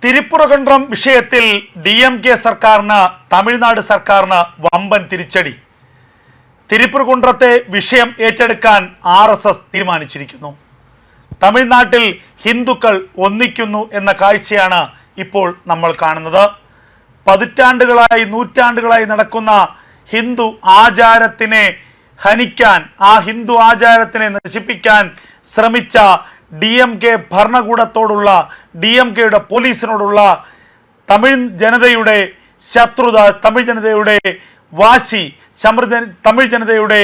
തിരുപ്പുറകുണ്ട്രം വിഷയത്തിൽ DMK സർക്കാരിന് തമിഴ്നാട് സർക്കാരിന് വമ്പൻ തിരിച്ചടി. തിരുപ്പുറകുണ്ട്രത്തെ വിഷയം ഏറ്റെടുക്കാൻ RSS തീരുമാനിച്ചിരിക്കുന്നു. തമിഴ്നാട്ടിൽ ഹിന്ദുക്കൾ ഒന്നിക്കുന്നു എന്ന കാഴ്ചയാണ് ഇപ്പോൾ നമ്മൾ കാണുന്നത്. പതിറ്റാണ്ടുകളായി നൂറ്റാണ്ടുകളായി നടക്കുന്ന ഹിന്ദു ആചാരത്തിനെ ഹനിക്കാൻ, ആ ഹിന്ദു ആചാരത്തിനെ നശിപ്പിക്കാൻ ശ്രമിച്ച DMK ഭരണകൂടത്തോടുള്ള DMKയുടെ പോലീസിനോടുള്ള തമിഴ് ജനതയുടെ ശത്രുത, തമിഴ് ജനതയുടെ വാശി, തമിഴ് ജനതയുടെ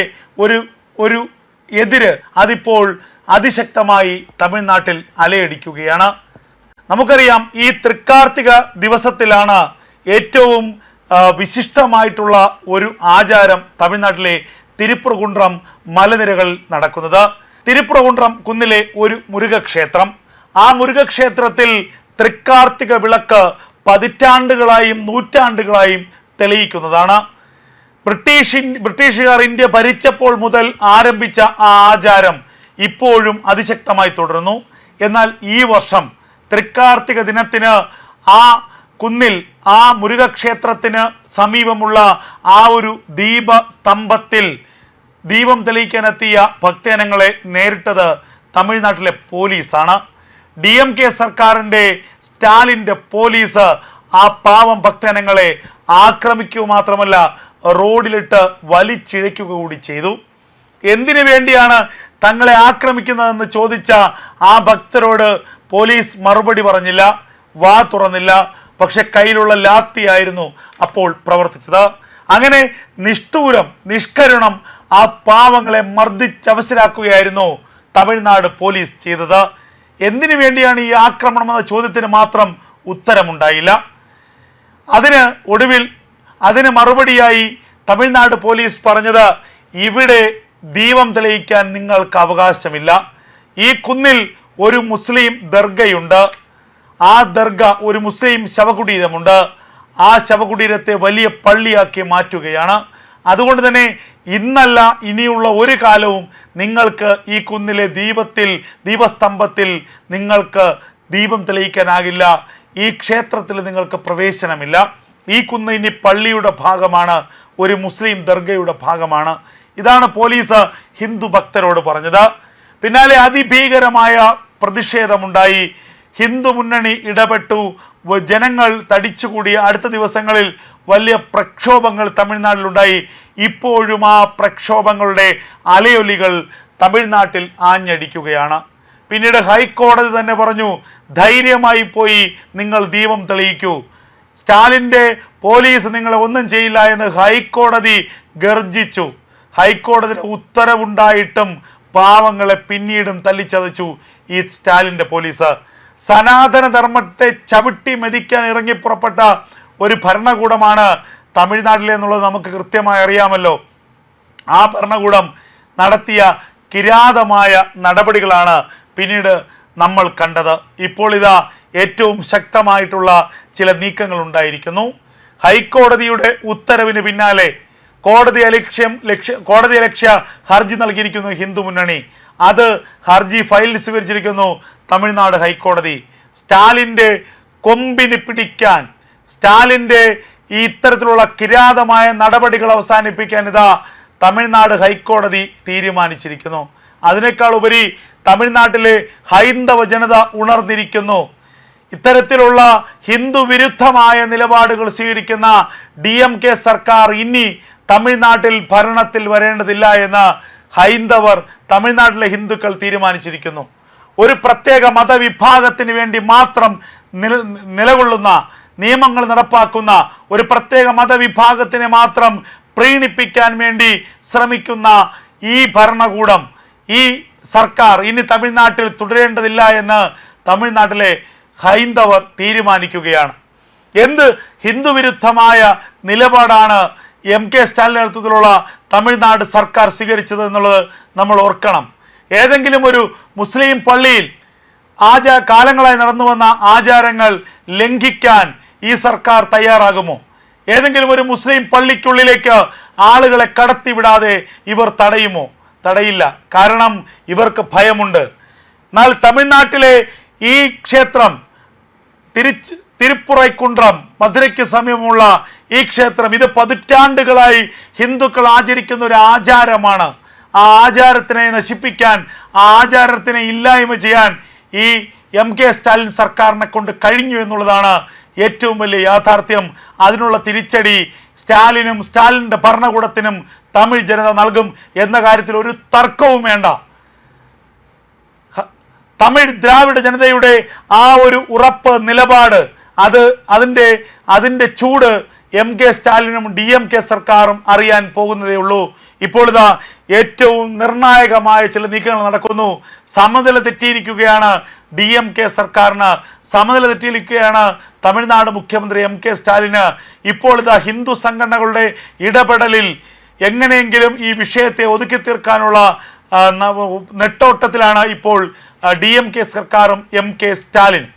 ഒരു എതിര് അതിപ്പോൾ അതിശക്തമായി തമിഴ്നാട്ടിൽ അലയടിക്കുകയാണ്. നമുക്കറിയാം, ഈ തൃക്കാർത്തിക ദിവസത്തിലാണ് ഏറ്റവും വിശിഷ്ടമായിട്ടുള്ള ഒരു ആചാരം തമിഴ്നാട്ടിലെ തിരുപ്പുറകുണ്ട്രം മലനിരകൾ നടക്കുന്നത്. തിരുപ്പുറകുണ്ട്രം കുന്നിലെ ഒരു മുരുകക്ഷേത്രം, ആ മുരുകക്ഷേത്രത്തിൽ തൃക്കാർത്തിക വിളക്ക് പതിറ്റാണ്ടുകളായും നൂറ്റാണ്ടുകളായും തെളിയിക്കുന്നതാണ്. ബ്രിട്ടീഷുകാർ ഇന്ത്യ ഭരിച്ചപ്പോൾ മുതൽ ആരംഭിച്ച ആ ആചാരം ഇപ്പോഴും അതിശക്തമായി തുടരുന്നു. എന്നാൽ ഈ വർഷം തൃക്കാർത്തിക ദിനത്തിന് ആ കുന്നിൽ, ആ മുരുകക്ഷേത്രത്തിന് സമീപമുള്ള ആ ഒരു ദീപസ്തംഭത്തിൽ ദീപം തെളിയിക്കാനെത്തിയ ഭക്തജനങ്ങളെ നേരിട്ടത് തമിഴ്നാട്ടിലെ പോലീസാണ്. DMK സർക്കാരിൻ്റെ സ്റ്റാലിൻ്റെ പോലീസ് ആ പാവം ഭക്തജനങ്ങളെ ആക്രമിക്കുക മാത്രമല്ല റോഡിലിട്ട് വലിച്ചിഴയ്ക്കുക കൂടി ചെയ്തു. എന്തിനു വേണ്ടിയാണ് തങ്ങളെ ആക്രമിക്കുന്നതെന്ന് ചോദിച്ച ആ ഭക്തരോട് പോലീസ് മറുപടി പറഞ്ഞില്ല, വാ തുറന്നില്ല. പക്ഷെ കയ്യിലുള്ള ലാത്തിയായിരുന്നു അപ്പോൾ പ്രവർത്തിച്ചത്. അങ്ങനെ നിഷ്ഠൂരം, നിഷ്കരുണം ആ പാവങ്ങളെ മർദ്ദിച്ചവശരാക്കുകയായിരുന്നു തമിഴ്നാട് പോലീസ് ചെയ്തത്. എന്തിനു വേണ്ടിയാണ് ഈ ആക്രമണം എന്ന ചോദ്യത്തിന് മാത്രം ഉത്തരമുണ്ടായില്ല. അതിന് മറുപടിയായി തമിഴ്നാട് പോലീസ് പറഞ്ഞത്, ഇവിടെ ദീപം തെളിയിക്കാൻ നിങ്ങൾക്ക് അവകാശമില്ല. ഈ കുന്നിൽ ഒരു മുസ്ലിം ദർഗയുണ്ട്, ആ ദർഗ ഒരു മുസ്ലിം ശവകുടീരമുണ്ട്, ആ ശവകുടീരത്തെ വലിയ പള്ളിയാക്കി മാറ്റുകയാണ്. അതുകൊണ്ട് തന്നെ ഇന്നല്ല ഇനിയുള്ള ഒരു കാലവും നിങ്ങൾക്ക് ഈ കുന്നിലെ ദീപസ്തംഭത്തിൽ നിങ്ങൾക്ക് ദീപം തെളിയിക്കാനാകില്ല. ഈ ക്ഷേത്രത്തിൽ നിങ്ങൾക്ക് പ്രവേശനമില്ല. ഈ കുന്ന് ഇനി പള്ളിയുടെ ഭാഗമാണ്, ഒരു മുസ്ലിം ദർഗയുടെ ഭാഗമാണ്. ഇതാണ് പോലീസ് ഹിന്ദു ഭക്തരോട് പറഞ്ഞത്. പിന്നാലെ അതിഭീകരമായ പ്രതിഷേധമുണ്ടായി. ഹിന്ദു മുന്നണി ഇടപെട്ടു. ജനങ്ങൾ തടിച്ചുകൂടിയ അടുത്ത ദിവസങ്ങളിൽ വലിയ പ്രക്ഷോഭങ്ങൾ തമിഴ്നാട്ടിലുണ്ടായി. ഇപ്പോഴും ആ പ്രക്ഷോഭങ്ങളുടെ അലയൊലികൾ തമിഴ്നാട്ടിൽ ആഞ്ഞടിക്കുകയാണ്. പിന്നീട് ഹൈക്കോടതി തന്നെ പറഞ്ഞു, ധൈര്യമായി പോയി നിങ്ങൾ ദീപം തെളിയിക്കൂ, സ്റ്റാലിൻ്റെ പോലീസ് നിങ്ങളെ ഒന്നും ചെയ്യില്ല എന്ന് ഹൈക്കോടതി ഗർജിച്ചു. ഹൈക്കോടതിയുടെ ഉത്തരവുണ്ടായിട്ടും പാവങ്ങളെ പിന്നീടും തല്ലിച്ചതച്ചു ഈ സ്റ്റാലിൻ്റെ പോലീസ്. സനാതന ധർമ്മത്തെ ചവിട്ടി മെതിക്കാൻ ഇറങ്ങി പുറപ്പെട്ട ഒരു ഭരണകൂടമാണ് തമിഴ്നാട്ടിലെ എന്നുള്ളത് നമുക്ക് കൃത്യമായി അറിയാമല്ലോ. ആ ഭരണകൂടം നടത്തിയ കിരാതമായ നടപടികളാണ് പിന്നീട് നമ്മൾ കണ്ടത്. ഇപ്പോൾ ഇതാ ഏറ്റവും ശക്തമായിട്ടുള്ള ചില നീക്കങ്ങൾ ഉണ്ടായിരിക്കുന്നു. ഹൈക്കോടതിയുടെ ഉത്തരവിന് പിന്നാലെ കോടതിയലക്ഷ്യ ഹർജി നൽകിയിരിക്കുന്നു ഹിന്ദു മുന്നണി. അത് ഹർജി ഫയൽ സ്വീകരിച്ചിരിക്കുന്നു തമിഴ്നാട് ഹൈക്കോടതി. സ്റ്റാലിൻ്റെ കൊമ്പിന് പിടിക്കാൻ, സ്റ്റാലിൻ്റെ ഈ ഇത്തരത്തിലുള്ള കിരാതമായ നടപടികൾ അവസാനിപ്പിക്കാൻ ഇതാ തമിഴ്നാട് ഹൈക്കോടതി തീരുമാനിച്ചിരിക്കുന്നു. അതിനേക്കാൾ ഉപരി തമിഴ്നാട്ടിലെ ഹൈന്ദവ ജനത ഉണർന്നിരിക്കുന്നു. ഇത്തരത്തിലുള്ള ഹിന്ദു വിരുദ്ധമായ നിലപാടുകൾ സ്വീകരിക്കുന്ന DMK സർക്കാർ ഇനി തമിഴ്നാട്ടിൽ ഭരണത്തിൽ വരേണ്ടതില്ല എന്ന് ഹൈന്ദവർ, തമിഴ്നാട്ടിലെ ഹിന്ദുക്കൾ തീരുമാനിച്ചിരിക്കുന്നു. ഒരു പ്രത്യേക മതവിഭാഗത്തിന് വേണ്ടി മാത്രം നിലകൊള്ളുന്ന, നിയമങ്ങൾ നടപ്പാക്കുന്ന ഒരു പ്രത്യേക മതവിഭാഗത്തിനെ മാത്രം പ്രീണിപ്പിക്കാൻ വേണ്ടി ശ്രമിക്കുന്ന ഈ ഭരണകൂടം, ഈ സർക്കാർ ഇനി തമിഴ്നാട്ടിൽ തുടരേണ്ടതില്ല എന്ന് തമിഴ്നാട്ടിലെ ഹൈന്ദവർ തീരുമാനിക്കുകയാണ്. എന്ത് ഹിന്ദു വിരുദ്ധമായ നിലപാടാണ് MK സ്റ്റാലിൻ്റെ നേതൃത്വത്തിലുള്ള തമിഴ്നാട് സർക്കാർ സ്വീകരിച്ചത് എന്നുള്ളത് നമ്മൾ ഓർക്കണം. ഏതെങ്കിലും ഒരു മുസ്ലിം പള്ളിയിൽ കാലങ്ങളായി നടന്നു വന്ന ആചാരങ്ങൾ ലംഘിക്കാൻ ഈ സർക്കാർ തയ്യാറാകുമോ? ഏതെങ്കിലും ഒരു മുസ്ലിം പള്ളിക്കുള്ളിലേക്ക് ആളുകളെ കടത്തിവിടാതെ ഇവർ തടയുമോ? തടയില്ല. കാരണം ഇവർക്ക് ഭയമുണ്ട്. എന്നാൽ തമിഴ്നാട്ടിലെ ഈ ക്ഷേത്രം തിരുപ്പുറൈക്കുണ്ട്രം മധുരയ്ക്ക് സമീപമുള്ള ഈ ക്ഷേത്രം, ഇത് പതിറ്റാണ്ടുകളായി ഹിന്ദുക്കൾ ആചരിക്കുന്ന ഒരു ആചാരമാണ്. ആ ആചാരത്തിനെ നശിപ്പിക്കാൻ, ആ ആചാരത്തിനെ ഇല്ലായ്മ ചെയ്യാൻ ഈ MK സ്റ്റാലിൻ സർക്കാരിനെ കൊണ്ട് കഴിഞ്ഞു എന്നുള്ളതാണ് ഏറ്റവും വലിയ യാഥാർത്ഥ്യം. അതിനുള്ള തിരിച്ചടി സ്റ്റാലിനും സ്റ്റാലിൻ്റെ ഭരണകൂടത്തിനും തമിഴ് ജനത നൽകും എന്ന കാര്യത്തിൽ ഒരു തർക്കവും വേണ്ട. തമിഴ് ദ്രാവിഡ ജനതയുടെ ആ ഒരു ഉറപ്പ് നിലപാട്, അതിൻ്റെ ചൂട് MK സ്റ്റാലിനും DMK സർക്കാരും അറിയാൻ പോകുന്നതേ ഉള്ളൂ. ഇപ്പോൾ ഇതാ ഏറ്റവും നിർണായകമായ ചില നീക്കങ്ങൾ നടക്കുന്നു. സമനില തെറ്റിയിരിക്കുകയാണ് DMK സർക്കാരിന്, സമനില തെറ്റിയിരിക്കുകയാണ് തമിഴ്നാട് മുഖ്യമന്ത്രി MK സ്റ്റാലിന്. ഇപ്പോൾ ഇതാ ഹിന്ദു സംഘടനകളുടെ ഇടപെടലിൽ എങ്ങനെയെങ്കിലും ഈ വിഷയത്തെ ഒതുക്കി തീർക്കാനുള്ള നെട്ടോട്ടത്തിലാണ് ഇപ്പോൾ DMK സർക്കാരും MK സ്റ്റാലിനും.